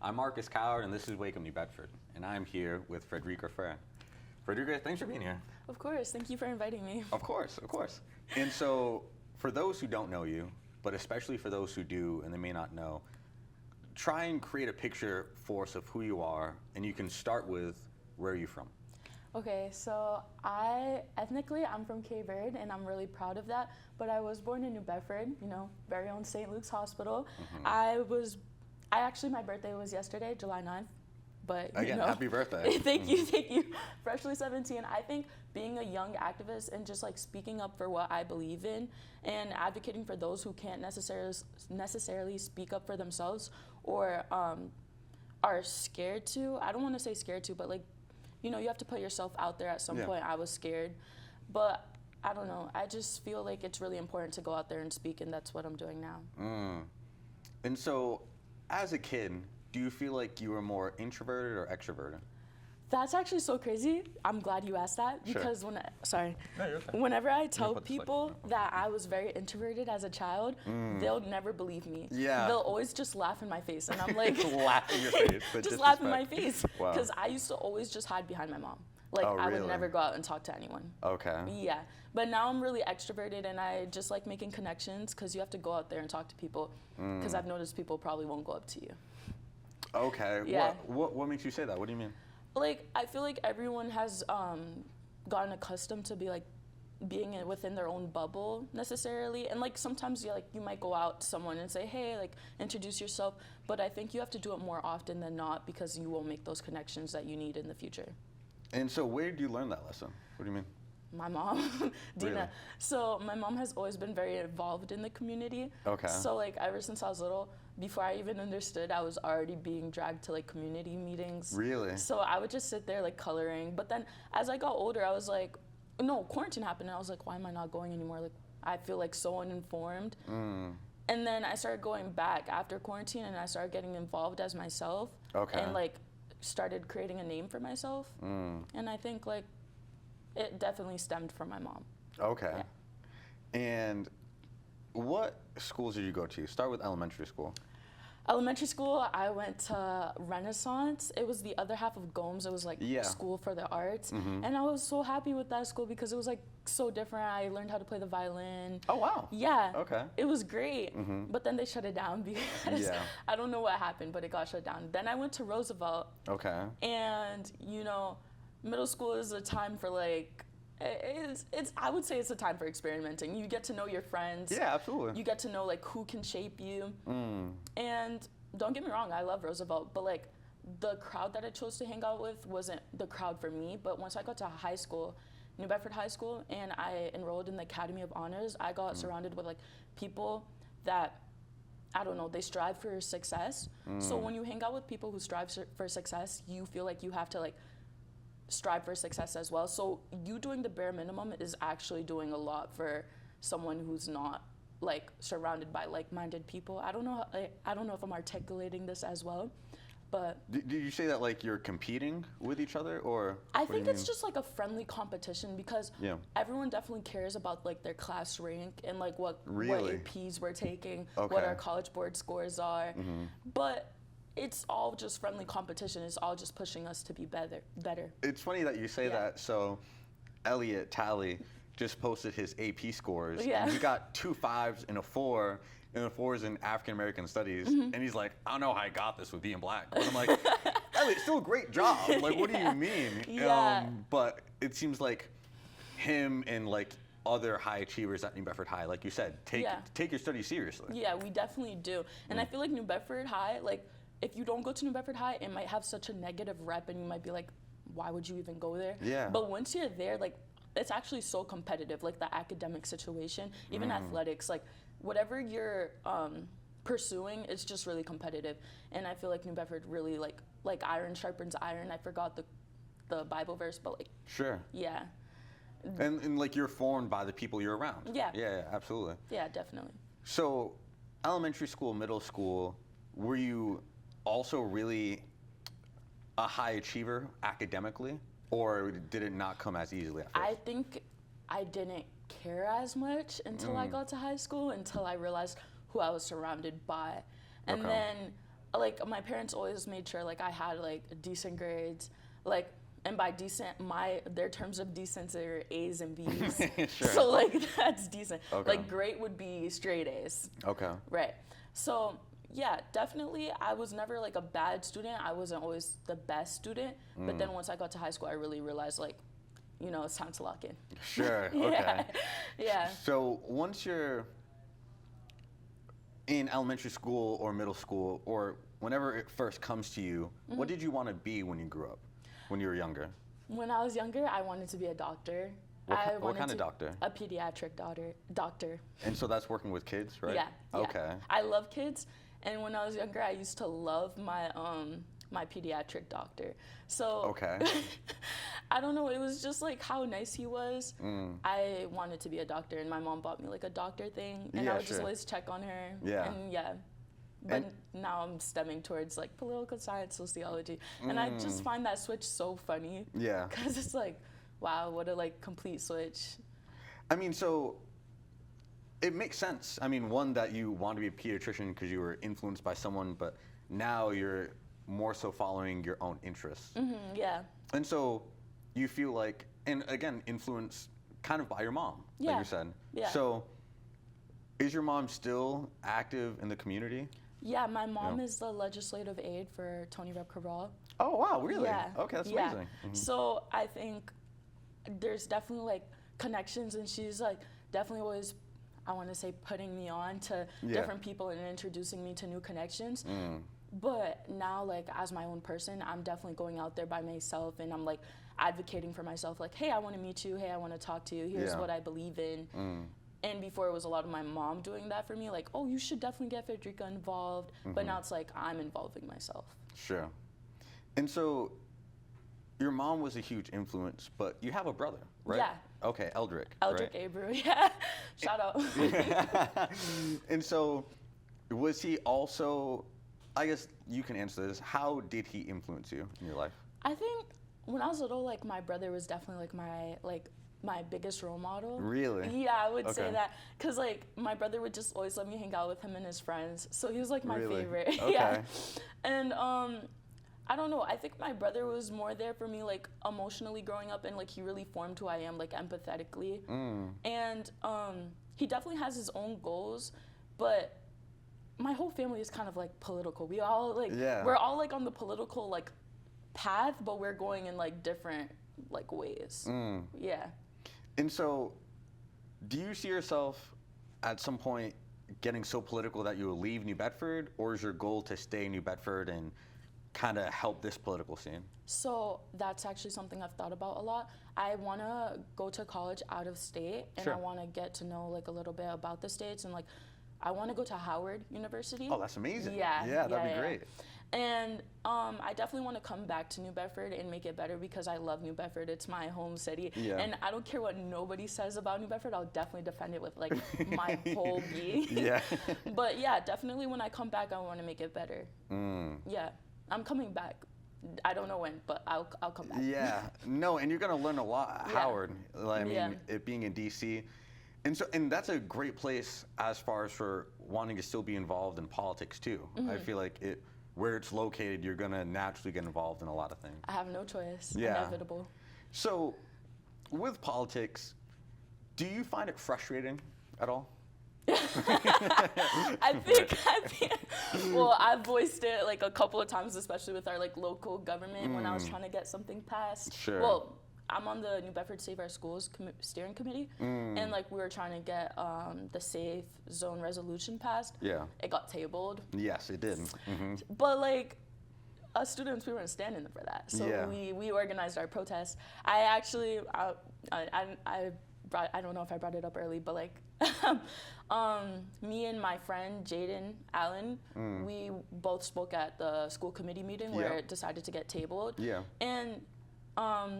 I'm Marcus Coward, and this is Wake Up New Bedford, and I'm here with Fredricka Freire. Fredricka, thanks for being here. Of course, thank you for inviting me. Of course. And so, for those who don't know you, but especially for those who do and they may not know, try and create a picture for us of who you are, and you can start with where are you from? Okay, so ethnically I'm from Cape Verde, and I'm really proud of that, but I was born in New Bedford, very own St. Luke's Hospital. My birthday was yesterday, July 9th. But, Again, happy birthday. Thank you. Freshly 17. I think being a young activist and just like speaking up for what I believe in and advocating for those who can't necessarily speak up for themselves or are scared to. I don't want to say scared to, but you have to put yourself out there at some point. I was scared, but I don't know. I just feel like it's really important to go out there and speak, and that's what I'm doing now. And so, as a kid, do you feel like you were more introverted or extroverted? That's actually so crazy. I'm glad you asked that because whenever I tell people that I was very introverted as a child, they'll never believe me. Yeah. They'll always just laugh in my face, and I'm like, laugh in your face, but just laugh in my face, Wow. because I used to always just hide behind my mom. I would never go out and talk to anyone. Okay. Yeah, but now I'm really extroverted, and I just like making connections because you have to go out there and talk to people. Because I've noticed people probably won't go up to you. Okay. Yeah. What makes you say that? What do you mean? I feel like everyone has gotten accustomed to being within their own bubble necessarily, and sometimes you might go out to someone and say, hey, introduce yourself, but I think you have to do it more often than not because you won't make those connections that you need in the future. And so where did you learn that lesson? What do you mean? My mom, Dina. Really? So my mom has always been very involved in the community. Okay. So ever since I was little, before I even understood, I was already being dragged to community meetings. Really? So I would just sit there coloring. But then as I got older, I was like, no, quarantine happened, and I was like, why am I not going anymore? I feel so uninformed. And then I started going back after quarantine, and I started getting involved as myself. Okay. And started creating a name for myself. And I think it definitely stemmed from my mom. Okay. Yeah. And what schools did you go to? Start with elementary school. Elementary school, I went to Renaissance. It was the other half of Gomes. It was school for the arts. And I was so happy with that school because it was so different. I learned how to play the violin. Oh, wow. Yeah. Okay. It was great. But then they shut it down because I don't know what happened, but it got shut down. Then I went to Roosevelt. Okay. And, middle school is a time for I would say it's a time for experimenting. You get to know your friends. Yeah, absolutely. You get to know who can shape you. And don't get me wrong, I love Roosevelt, but the crowd that I chose to hang out with wasn't the crowd for me. But once I got to high school, New Bedford High School, and I enrolled in the Academy of Honors, I got surrounded with people that, I don't know, they strive for success. So when you hang out with people who strive for success, you feel like you have to strive for success as well. So you doing the bare minimum is actually doing a lot for someone who's not surrounded by like-minded people. I don't know if I'm articulating this as well, but did you say that you're competing with each other, or I think it's just a friendly competition because everyone definitely cares about their class rank and what APs we're taking, what our college board scores are. But it's all just friendly competition. It's all just pushing us to be better. It's funny that you say that. So Elliot Talley just posted his AP scores. Yeah. And he got 2 5s and a 4, and the 4 is in African American studies. And he's like, I don't know how I got this with being black. But I'm like, Elliot, still a great job. What do you mean? Yeah. But it seems like him and other high achievers at New Bedford High, like you said, take your studies seriously. Yeah, we definitely do. And I feel like New Bedford High, if you don't go to New Bedford High, it might have such a negative rep, and you might be like, why would you even go there? Yeah. But once you're there, it's actually so competitive, the academic situation, even athletics, whatever you're pursuing, it's just really competitive. And I feel like New Bedford really, like iron sharpens iron. I forgot the Bible verse, but Sure. Yeah. And you're formed by the people you're around. Yeah. Yeah, absolutely. Yeah, definitely. So, elementary school, middle school, were you also really a high achiever academically, or did it not come as easily at first? I think I didn't care as much until I got to high school, until I realized who I was surrounded by. And then like my parents always made sure like I had like decent grades, like, and by decent, their terms of decent are A's and B's. Sure. So like that's decent. Okay. Like great would be straight A's. Okay. Right. So yeah, definitely I was never like a bad student. I wasn't always the best student. But then once I got to high school, I really realized like, you know, it's time to lock in. Sure. Yeah. Okay. Yeah. So once you're in elementary school or middle school, or whenever it first comes to you, what did you want to be when you grew up, when you were younger? When I was younger, I wanted to be a doctor. What kind of doctor? A pediatric doctor. And so that's working with kids, right? Yeah. Okay. I love kids, and when I was younger, I used to love my my pediatric doctor. So Okay. I don't know, it was just like how nice he was. I wanted to be a doctor, and my mom bought me like a doctor thing, and Yeah, I would just sure. always check on her. Yeah. And yeah. But now I'm stemming towards like political science, sociology, and I just find that switch so funny. Yeah. Because it's like, wow, what a like complete switch. I mean, so it makes sense. I mean, one, that you want to be a pediatrician because you were influenced by someone, but now you're more so following your own interests. Yeah. And so you feel like, and again, influenced kind of by your mom, like Yeah. you said. Yeah. So is your mom still active in the community? Yeah, my mom Yeah. is the legislative aide for Tony Rep Cabral. Oh, wow, really? Yeah. Okay, that's yeah. amazing. Mhm. So I think there's definitely like connections, and she's like definitely always, I want to say, putting me on to Yeah. different people and introducing me to new connections. But now, like, as my own person, I'm definitely going out there by myself, and I'm like advocating for myself, like, hey, I want to meet you, hey, I want to talk to you, here's Yeah. what I believe in. And before it was a lot of my mom doing that for me, like, oh, you should definitely get Fredricka involved. But now it's like I'm involving myself. Sure. And so your mom was a huge influence, but you have a brother, right? Yeah. Okay, Eldrick. Eldrick right? Abreu, yeah. Shout out. And so was he also, I guess you can answer this, how did he influence you in your life? I think when I was little, like my brother was definitely like my biggest role model. Really? Yeah, I would say Okay. that, cause like my brother would just always let me hang out with him and his friends, so he was like my Really? favorite. Okay. Yeah, and I don't know. I think my brother was more there for me, like emotionally growing up, and like he really formed who I am, like empathetically. And he definitely has his own goals, but my whole family is kind of like political. We all like Yeah. we're all like on the political like path, but we're going in like different like ways. Yeah. And so do you see yourself at some point getting so political that you will leave New Bedford, or is your goal to stay in New Bedford and kind of help this political scene? So that's actually something I've thought about a lot. I want to go to college out of state, and Sure. I want to get to know like a little bit about the states, and like I want to go to Howard University. Oh, that's amazing. Yeah. Yeah, that'd be great. And I definitely want to come back to New Bedford and make it better, because I love New Bedford. It's my home city. Yeah. And I don't care what nobody says about New Bedford. I'll definitely defend it with like my whole being. Yeah. But yeah, definitely when I come back, I want to make it better. Yeah. I'm coming back. I don't know when, but I'll come back. Yeah, no, and you're gonna learn a lot at Yeah. Howard. I mean, Yeah. it being in DC, and that's a great place as far as for wanting to still be involved in politics too. I feel like where it's located, you're gonna naturally get involved in a lot of things. I have no choice. Yeah. Inevitable. So, with politics, do you find it frustrating at all? I think, well, I've voiced it like a couple of times, especially with our like local government when I was trying to get something passed. Sure. Well, I'm on the New Bedford Save Our Schools steering committee, and like we were trying to get the safe zone resolution passed. Yeah. It got tabled, Yes, it did. but like us students, we weren't standing for that, so Yeah. we organized our protest. I actually, I don't know if I brought it up early, but like, me and my friend Jaden Allen, we both spoke at the school committee meeting where Yeah. it decided to get tabled. Yeah. And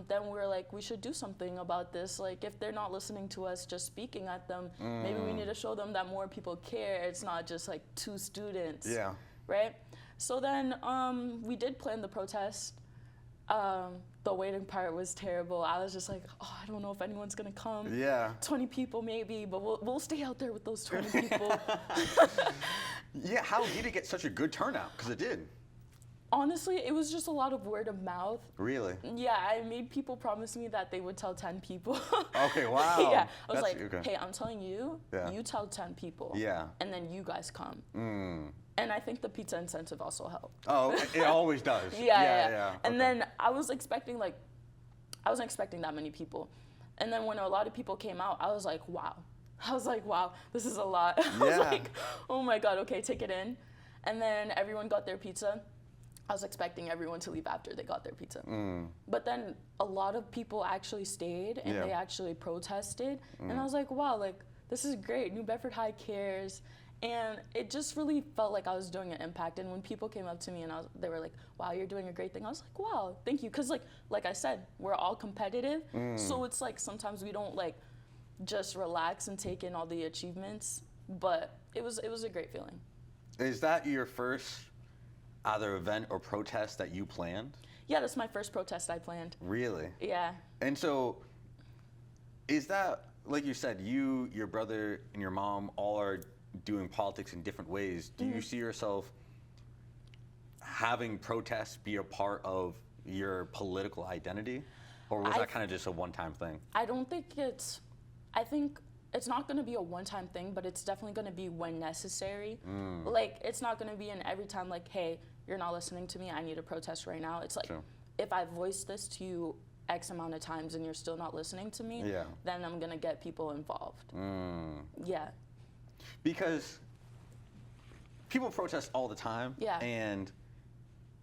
then we were like, we should do something about this. Like, if they're not listening to us, just speaking at them, maybe we need to show them that more people care. It's not just like 2 students. Yeah. Right? So then we did plan the protest. The waiting part was terrible. I was just like, oh, I don't know if anyone's gonna come. Yeah. 20 people maybe, but we'll stay out there with those 20 people. Yeah, how did it get such a good turnout? Because it did. Honestly, it was just a lot of word of mouth. Really? Yeah, I made people promise me that they would tell 10 people. Okay, wow. Yeah, I was That's- like, okay. hey, I'm telling you, Yeah. you tell 10 people. Yeah. And then you guys come. Mm. And I think the pizza incentive also helped. Oh, it always does. Yeah. And Okay. then I was expecting I wasn't expecting that many people. And then when a lot of people came out, I was like, wow. This is a lot. I was Yeah. like, oh my God, okay, take it in. And then everyone got their pizza. I was expecting everyone to leave after they got their pizza. But then a lot of people actually stayed and Yeah. they actually protested. And I was like, wow, like, this is great. New Bedford High cares. And it just really felt like I was doing an impact. And when people came up to me and they were like, wow, you're doing a great thing. I was like, wow, thank you. Because like I said, we're all competitive. So it's like sometimes we don't like just relax and take in all the achievements. But it was a great feeling. Is that your first either event or protest that you planned? Yeah, that's my first protest I planned. Really? Yeah. And so, is that, like you said, you, your brother, and your mom all are doing politics in different ways. Do you see yourself having protests be a part of your political identity? Or was that kind of just a one-time thing? I think it's not going to be a one-time thing, but it's definitely going to be when necessary. Like, it's not going to be an every time, like, hey, you're not listening to me, I need a protest right now. It's like, Sure. if I voiced this to you X amount of times and you're still not listening to me, Yeah. then I'm going to get people involved. Yeah. Because people protest all the time, Yeah. and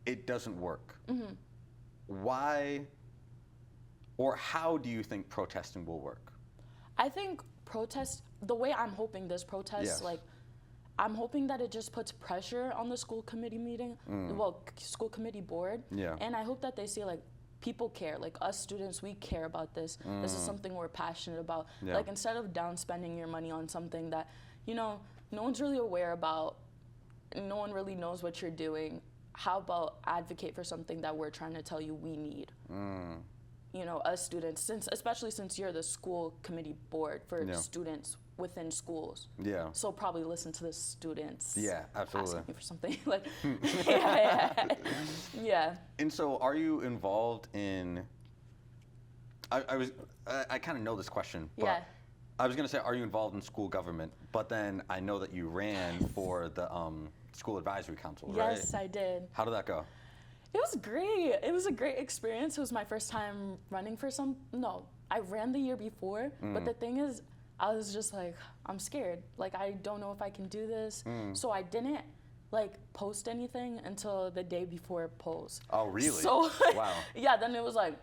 it doesn't work. Why or how do you think protesting will work? I think the way I'm hoping this protest, Yes. like, I'm hoping that it just puts pressure on the school committee school committee board. Yeah. And I hope that they see, like, people care. Like, us students, we care about this. This is something we're passionate about. Yeah. Like, instead of down spending your money on something that, no one's really aware about, no one really knows what you're doing, how about advocate for something that we're trying to tell you we need? Us students, especially since you're the school committee board for Yeah. students within schools. Yeah. So probably listen to the students. Yeah, absolutely. Asking you for something like, yeah. And so, are you involved in? I kind of know this question, but Yeah. I was gonna say, are you involved in school government? But then I know that you ran for the school advisory council, right? Yes, I did. How did that go? It was great. It was a great experience. It was my first time running for I ran the year before, but the thing is, I was just like, I'm scared. Like, I don't know if I can do this. So I didn't post anything until the day before polls. Oh, really? So Wow. yeah, then it was like,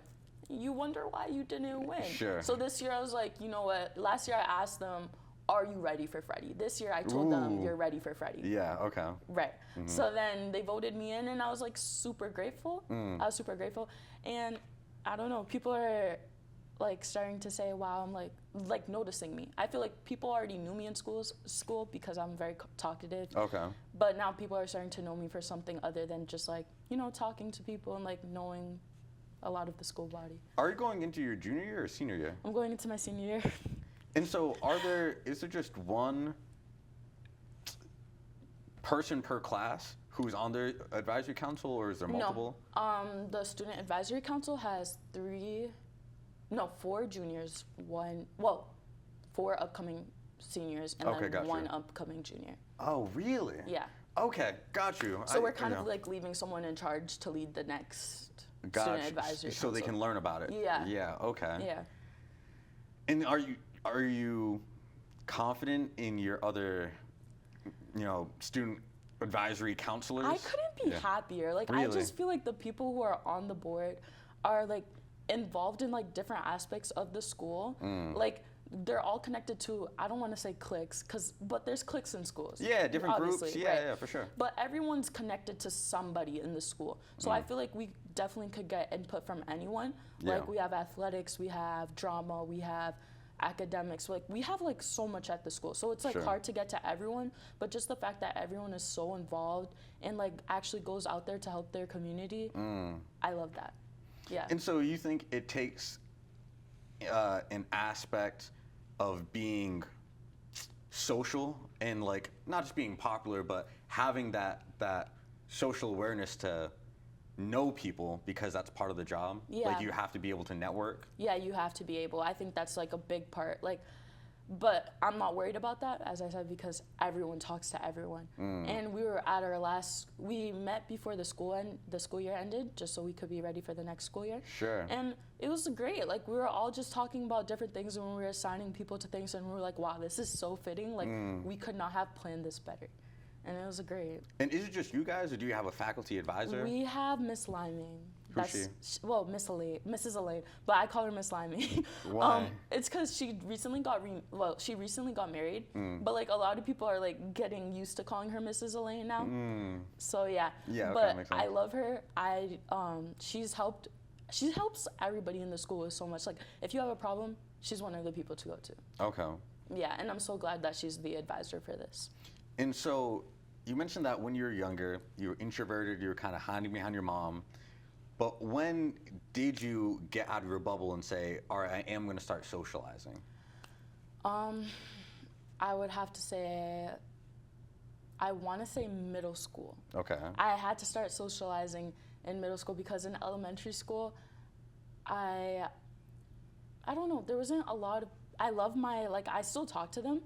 you wonder why you didn't win. Sure. So this year I was like, you know what? Last year I asked them, are you ready for Freddie? This year I told them, you're ready for Freddie. Yeah. Okay. Right. So then they voted me in, and I was like super grateful. I was super grateful, and I don't know, people are like starting to say, wow, I'm like noticing me. I feel like people already knew me in school because I'm very talkative. Okay. But now people are starting to know me for something other than just like, talking to people and like knowing a lot of the school body. Are you going into your junior year or senior year? I'm going into my senior year. And so, is there just one person per class who's on the advisory council, or is there multiple? No. The student advisory council has 4 juniors, 4 upcoming seniors, and Okay, then gotcha. 1 upcoming junior. Oh, really? Yeah. Okay, got you. So we're kind of like leaving someone in charge to lead the next student advisory council. So they can learn about it. Yeah. Yeah. Okay. Yeah. And are you confident in your other, student advisory counselors? I couldn't be happier. Like, I Really? just feel like the people who are on the board are like involved in like different aspects of the school. Like, they're all connected to, I don't want to say cliques, but there's cliques in schools. Yeah, different groups. obviously, Yeah, right? yeah, for sure. But everyone's connected to somebody in the school. So I feel like we definitely could get input from anyone. Yeah. Like, we have athletics, we have drama, we have academics. Like, we have like so much at the school. So it's like Sure. hard to get to everyone, but just the fact that everyone is so involved and like actually goes out there to help their community, I love that. Yeah. And so you think it takes an aspect of being social and like not just being popular, but having that social awareness to know people because that's part of the job. Yeah. Like you have to be able to network. Yeah, you have to be able. I think that's like a big part. Like, but I'm not worried about that, as I said, because everyone talks to everyone. And we were at we met before the school year ended, just so we could be ready for the next school year. Sure. And it was great. Like, we were all just talking about different things, and we were assigning people to things, and we were like, wow, this is so fitting. Like, we could not have planned this better. And it was great. And is it just you guys, or do you have a faculty advisor? We have Miss Liming. Who's she? Well, Mrs. Elaine, but I call her Miss Liming. Why? It's because she recently got married, but like a lot of people are like getting used to calling her Mrs. Elaine now. So yeah. Yeah, okay, but makes sense. I love her. She helps everybody in the school with so much. Like if you have a problem, she's one of the people to go to. Okay. Yeah, and I'm so glad that she's the advisor for this. And so you mentioned that when you were younger, you were introverted, you were kind of hiding behind your mom. But when did you get out of your bubble and say, all right, I am going to start socializing? I would have to say, I want to say middle school. Okay. I had to start socializing in middle school because in elementary school, I don't know, there wasn't a lot of, I still talk to them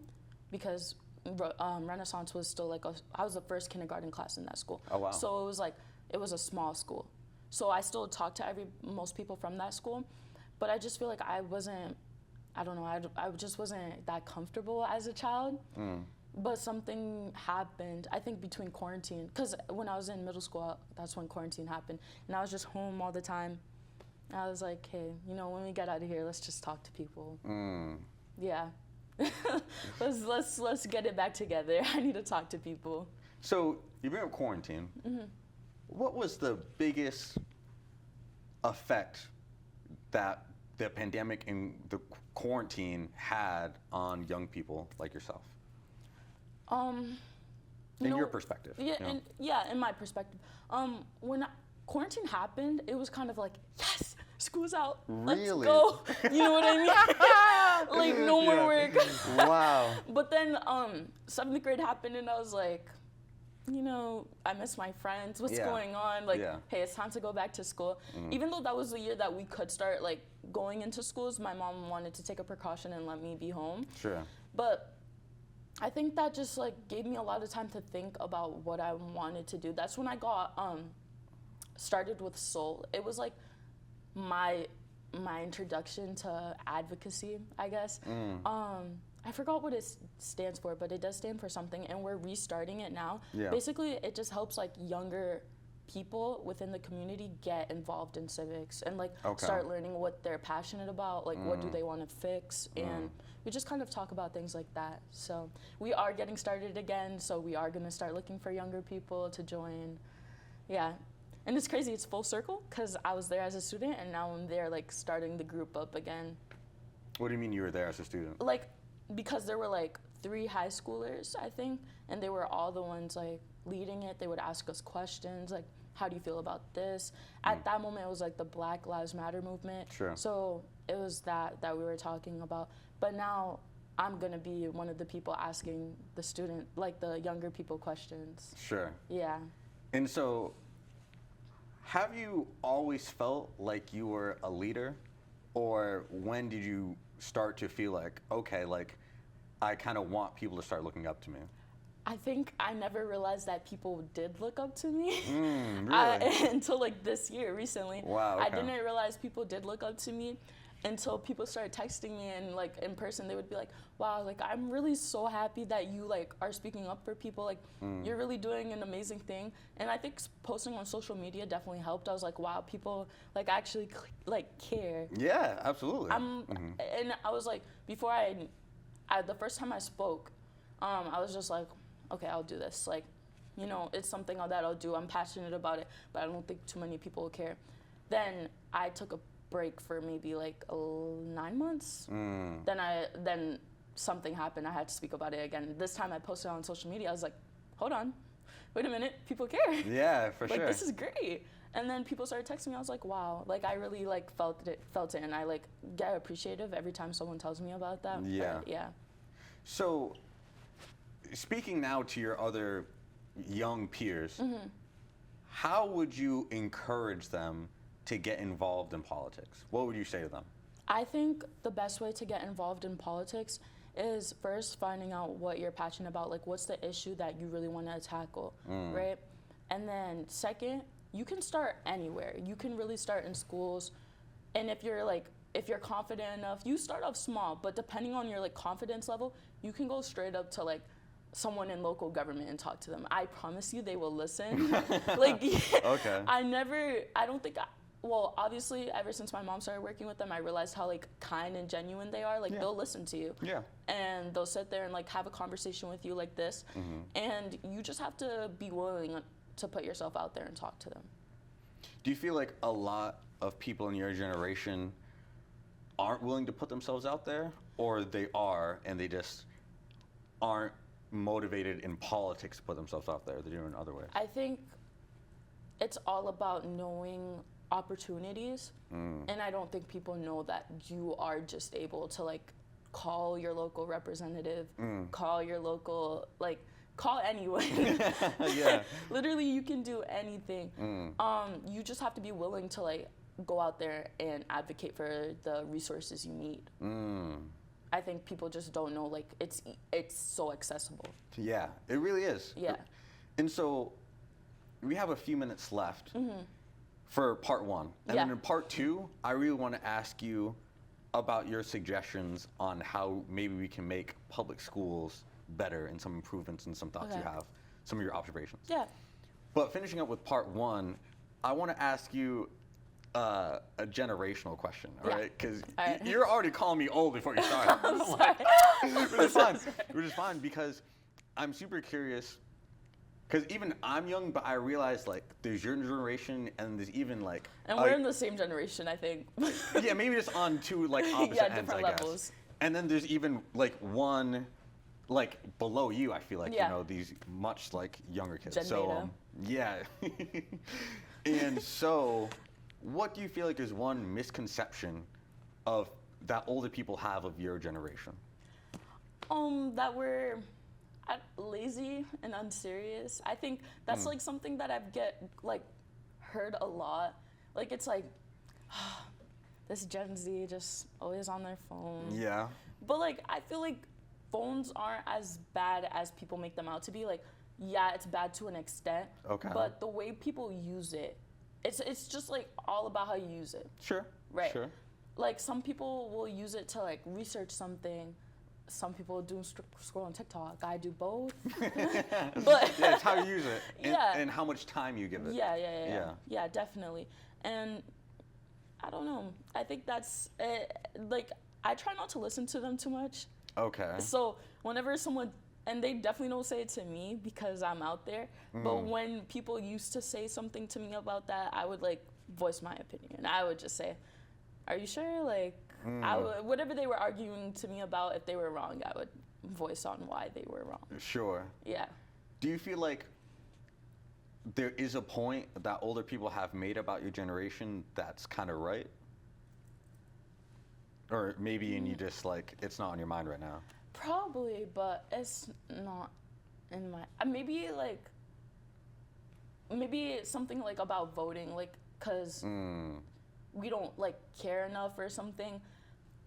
because Renaissance was still I was the first kindergarten class in that school. Oh, wow. So it was a small school. So I still talked to most people from that school, but I just feel like I just wasn't that comfortable as a child. But something happened, I think between quarantine, because when I was in middle school, that's when quarantine happened, and I was just home all the time. I was like, hey, when we get out of here, let's just talk to people. Yeah. let's get it back together. I need to talk to people. So you've been in quarantine. What was the biggest effect that the pandemic and the quarantine had on young people like yourself? In your perspective. Yeah, in my perspective. When quarantine happened, it was kind of like, yes, school's out. Really? Let's go. You know what I mean? Like no more work. Wow. But then 7th grade happened, and I was like, I miss my friends. What's going on? Like, hey, it's time to go back to school. Even though that was the year that we could start like going into schools, my mom wanted to take a precaution and let me be home. Sure. But I think that just like gave me a lot of time to think about what I wanted to do. That's when I got started with Soul. It was like my introduction to advocacy, I guess. I forgot what it stands for, but it does stand for something, and we're restarting it now. Yeah. Basically, it just helps like younger people within the community get involved in civics and like start learning what they're passionate about, like what do they want to fix, and we just kind of talk about things like that. So we are getting started again, so we are going to start looking for younger people to join. Yeah. And it's crazy, it's full circle, because I was there as a student, and now I'm there like starting the group up again. What do you mean you were there as a student? Like, because there were like 3 high schoolers, I think, and they were all the ones like leading it. They would ask us questions like, how do you feel about this? At that moment, it was like the Black Lives Matter movement. Sure. So it was that we were talking about. But now I'm gonna be one of the people asking the younger people questions. Sure. Yeah. And so, have you always felt like you were a leader? Or when did you start to feel like, okay, like I kind of want people to start looking up to me? I think I never realized that people did look up to me Really? until like this year, recently. Wow, okay. I didn't realize people did look up to me until people started texting me, and like in person they would be like, wow, like I'm really so happy that you like are speaking up for people, like you're really doing an amazing thing. And I think posting on social media definitely helped. I was like, wow, people like actually like care. Yeah, absolutely. And I was like, before the first time I spoke, I was just like, okay, I'll do this. Like, it's something that I'll do. I'm passionate about it, but I don't think too many people will care. Then I took a break for maybe like 9 months. Then something happened. I had to speak about it again. This time I posted on social media. I was like, hold on, wait a minute, people care. Yeah, for like, sure. This is great. And then people started texting me. I was like, wow, like I really like felt it, and I like get appreciative every time someone tells me about that. Yeah. But, yeah. So, speaking now to your other young peers, how would you encourage them to get involved in politics? What would you say to them? I think the best way to get involved in politics is first finding out what you're passionate about, like what's the issue that you really want to tackle, right? And then second, you can start anywhere. You can really start in schools, and if you're confident enough, you start off small, but depending on your like confidence level, you can go straight up to like someone in local government and talk to them. I promise you they will listen. Like, Okay. Well, obviously, ever since my mom started working with them, I realized how like kind and genuine they are. Like they'll listen to you. Yeah. And they'll sit there and like have a conversation with you like this. And you just have to be willing to put yourself out there and talk to them. Do you feel like a lot of people in your generation aren't willing to put themselves out there, or they are and they just aren't motivated in politics to put themselves out there? They're doing it in other ways. I think it's all about knowing opportunities, and I don't think people know that you are just able to like call your local representative, call your local, like call anyone. Yeah. Literally, you can do anything. You just have to be willing to like go out there and advocate for the resources you need. I think people just don't know, like it's so accessible. Yeah, it really is. Yeah. And so we have a few minutes left for part one. And Yeah. then in part two, I really want to ask you about your suggestions on how maybe we can make public schools better, and some improvements and some thoughts you Okay. have, some of your observations. Yeah. But finishing up with part one, I want to ask you a generational question, all Yeah. right? Because All right. you're already calling me old before you start. I'm sorry. Which is fine. Which is fine, because I'm super curious. Because even I'm young, but I realize like there's your generation and there's even like. And we're in the same generation, I think. Yeah, maybe just on two like opposite Yeah, ends, different I guess. levels. And then there's even like one, like below you. I feel like Yeah. you know these much like younger kids. Gen So Beta. yeah. And so, what do you feel like is one misconception of that older people have of your generation? That we're lazy and unserious. I think that's like something that I've heard a lot. Like it's like this Gen Z just always on their phone. Yeah. But like I feel like phones aren't as bad as people make them out to be. Like yeah, it's bad to an extent. Okay. But the way people use it, it's just like all about how you use it. Sure. Right. Sure. Like some people will use it to like research something. Some people do scroll on TikTok. I do both. But Yeah, it's how you use it. And, Yeah. and how much time you give it. Yeah, definitely. And I don't know. I think that's like I try not to listen to them too much. Okay. So whenever someone, and they definitely don't say it to me because I'm out there, but when people used to say something to me about that, I would like voice my opinion. I would just say, "Are you sure?" Like whatever they were arguing to me about, if they were wrong, I would voice on why they were wrong. Sure. Yeah. Do you feel like there is a point that older people have made about your generation that's kind of right? Or maybe and you just like, it's not on your mind right now? Probably, but it's not in my. Maybe it's something like about voting, like because we don't like care enough or something.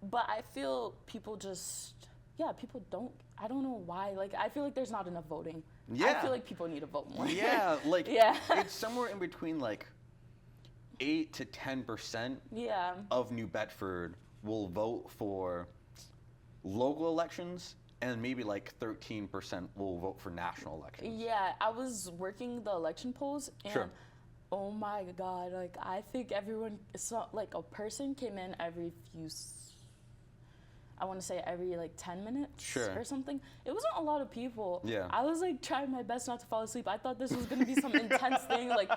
But I feel people people don't. I don't know why. Like I feel like there's not enough voting. Yeah. I feel like people need to vote more. Yeah, like Yeah. it's somewhere in between like 8 to 10% Yeah. of New Bedford will vote for local elections, and maybe like 13% will vote for national elections. Yeah, I was working the election polls, and Sure. oh my God, like I think everyone, so like a person came in every I want to say every like 10 minutes Sure. or something. It wasn't a lot of people. Yeah. I was like trying my best not to fall asleep. I thought this was gonna be some intense thing. Like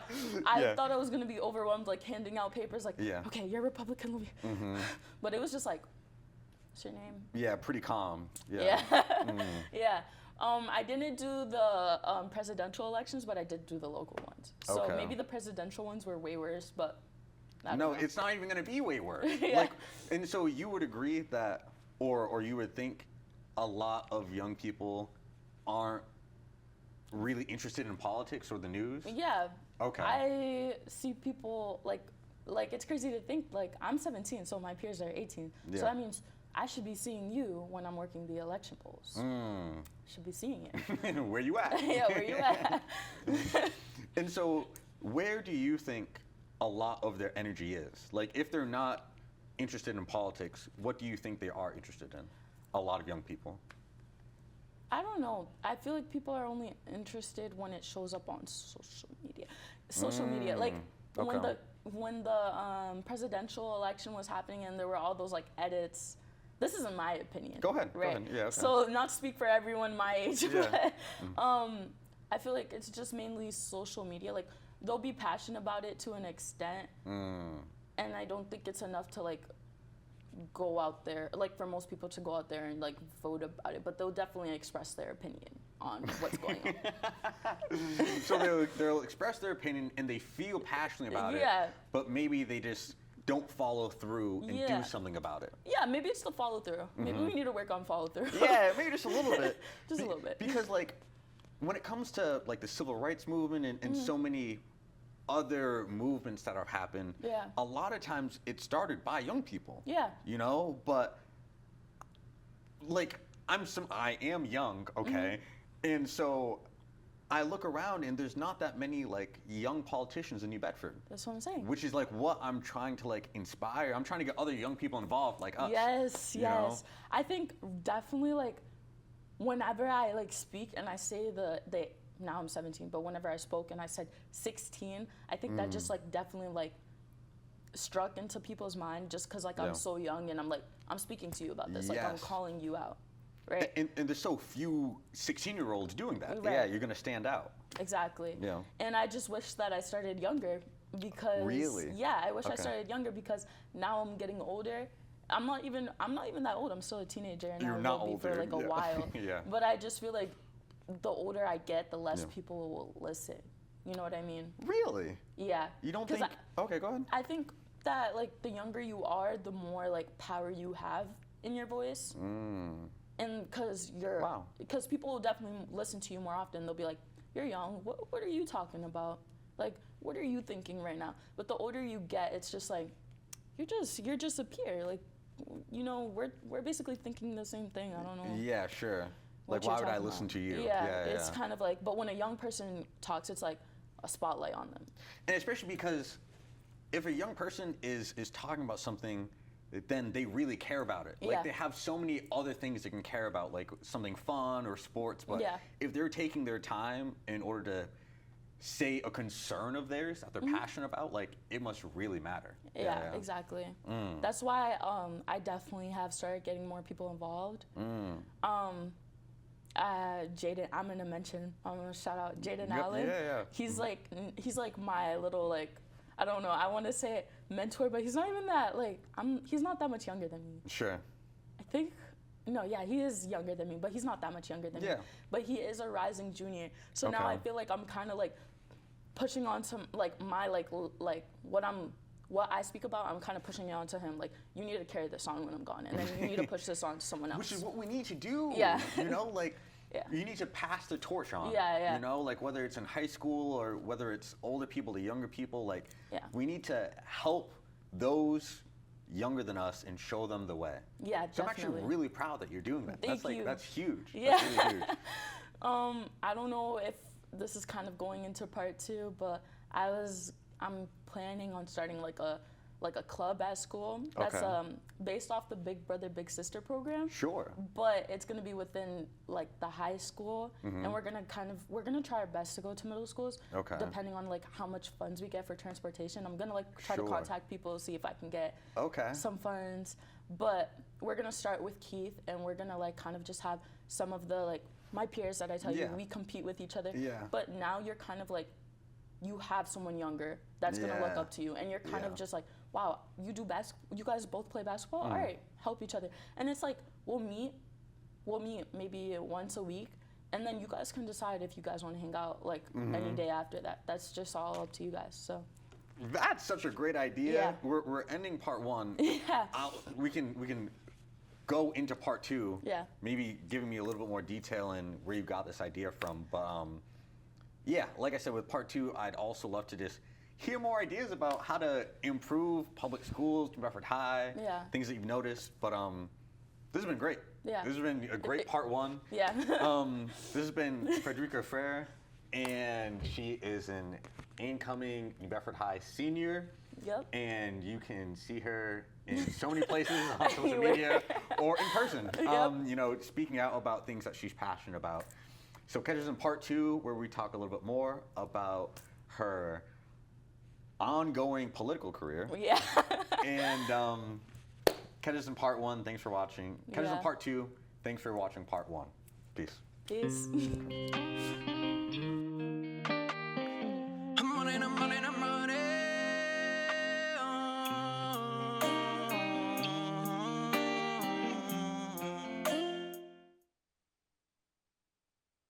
I Yeah. thought I was gonna be overwhelmed, like handing out papers, like Yeah. okay, you're Republican. But it was just like, what's your name? Yeah, pretty calm. Yeah. Yeah. Yeah. I didn't do the presidential elections, but I did do the local ones. So Okay. maybe the presidential ones were way worse, but I don't No, know. it's not even going to be way worse. Yeah. Like, and so you would agree that, or you would think a lot of young people aren't really interested in politics or the news? Yeah. Okay. I see people like it's crazy to think like I'm 17, so my peers are 18. Yeah. So that means I should be seeing you when I'm working the election polls. Should be seeing it. Where you at? Yeah, where you at? And so, where do you think a lot of their energy is? Like, if they're not interested in politics, what do you think they are interested in? A lot of young people. I don't know. I feel like people are only interested when it shows up on social media. Social media, like okay. when the presidential election was happening and there were all those like edits. This isn't my opinion. Go ahead. Right. Go ahead. Yeah. Okay. So not to speak for everyone my age, Yeah. but I feel like it's just mainly social media. Like they'll be passionate about it to an extent, and I don't think it's enough to like go out there, like for most people to go out there and like vote about it, but they'll definitely express their opinion on what's going on. So they'll express their opinion and they feel passionately about it, Yeah. but maybe they just don't follow through and Yeah. do something about it. Yeah, maybe it's the follow through. Maybe we need to work on follow through. Yeah, maybe just a little bit. Just a little bit. Because like, when it comes to like the civil rights movement and so many other movements that have happened, Yeah. a lot of times it started by young people. Yeah. You know, but like I am young, okay? And so I look around and there's not that many like young politicians in New Bedford. That's what I'm saying. Which is like what I'm trying to like inspire. I'm trying to get other young people involved like us. Yes, you yes. know? I think definitely like whenever I like speak and I say now I'm 17, but whenever I spoke and I said 16, I think that just like definitely like struck into people's mind just because like Yeah. I'm so young and I'm speaking to you about this. Like I'm Yes. calling you out. Right? And there's so few 16-year-olds doing that. Right. Yeah, you're gonna stand out. Exactly. Yeah. And I just wish that I started younger because Really? Yeah, I wish I Okay. started younger because now I'm getting older. I'm not even that old. I'm still a teenager and You're I not will be for older, like a yeah. while. Yeah. But I just feel like the older I get, the less Yeah. people will listen. You know what I mean? Really? Yeah. You don't 'Cause think? Okay, go ahead. I think that like the younger you are, the more like power you have in your voice. And Wow. because people will definitely listen to you more often. They'll be like, "You're young. What are you talking about? Like, what are you thinking right now?" But the older you get, it's just like, you're just a peer. Like, you know, we're basically thinking the same thing. I don't know. Yeah, sure. what Like, you're why would I talking listen about. to you? Yeah, it's kind of like. But when a young person talks, it's like a spotlight on them. And especially because if a young person is talking about something, then they really care about it. Like Yeah. they have so many other things they can care about, like something fun or sports. But Yeah. if they're taking their time in order to say a concern of theirs that they're passionate about, like it must really matter. Yeah, exactly. That's why I definitely have started getting more people involved. Jaden, I'm gonna shout out Jaden Yep, Allen. yeah. He's like my little like, I don't know, I want to say mentor, but he's not even that like he's not that much younger than me. Sure. I think. No, yeah, he is younger than me, but he's not that much younger than me. Yeah. But he is a rising junior. So now Okay. I feel like I'm kind of like pushing on some like my like what I speak about. I'm kind of pushing it onto him. Like, you need to carry this on when I'm gone, and then you need to push this on to someone else. Which is what we need to do. Yeah. You know, like Yeah. you need to pass the torch on. Yeah, yeah. You know, like whether it's in high school or whether it's older people to younger people, like Yeah. we need to help those younger than us and show them the way. Yeah, So I'm definitely. actually really proud that you're doing that. Thank you. That's huge. Yeah. That's really huge. I don't know if this is kind of going into part 2, but I'm planning on starting like a club at school that's Okay. based off the Big Brother Big Sister program. Sure. But it's gonna be within like the high school, and we're gonna try our best to go to middle schools. Okay. Depending on like how much funds we get for transportation, I'm gonna like try to Sure. contact people, see if I can get Okay. some funds. But we're gonna start with Keith, and we're gonna like kind of just have some of the like my peers that I tell you Yeah. we compete with each other. Yeah. But now you're kind of like, you have someone younger that's gonna look Yeah. up to you, and you're kind Yeah. of just like, wow, you guys both play basketball. All right, help each other. And it's like we'll meet maybe once a week, And then you guys can decide if you guys want to hang out like any day after that. That's just all up to you guys. So. That's such a great idea. Yeah. We're ending part 1. Yeah. We can go into part 2. Yeah. Maybe giving me a little bit more detail in where you got this idea from. But yeah, like I said, with part 2, I'd also love to just hear more ideas about how to improve public schools, Bedford High, Yeah. things that you've noticed. But this has been great. Yeah. This has been a great part 1. Yeah. This has been Fredricka Freire, and she is an incoming New Bedford High senior. Yep. And you can see her in so many places on social Anywhere. media or in person, Yep. you know, speaking out about things that she's passionate about. So catch us in part 2, where we talk a little bit more about her ongoing political career. Yeah. And catch us in part 1. Thanks for watching. Catch us in Yeah. part 2. Thanks for watching part 1. Peace. Peace. I'm running,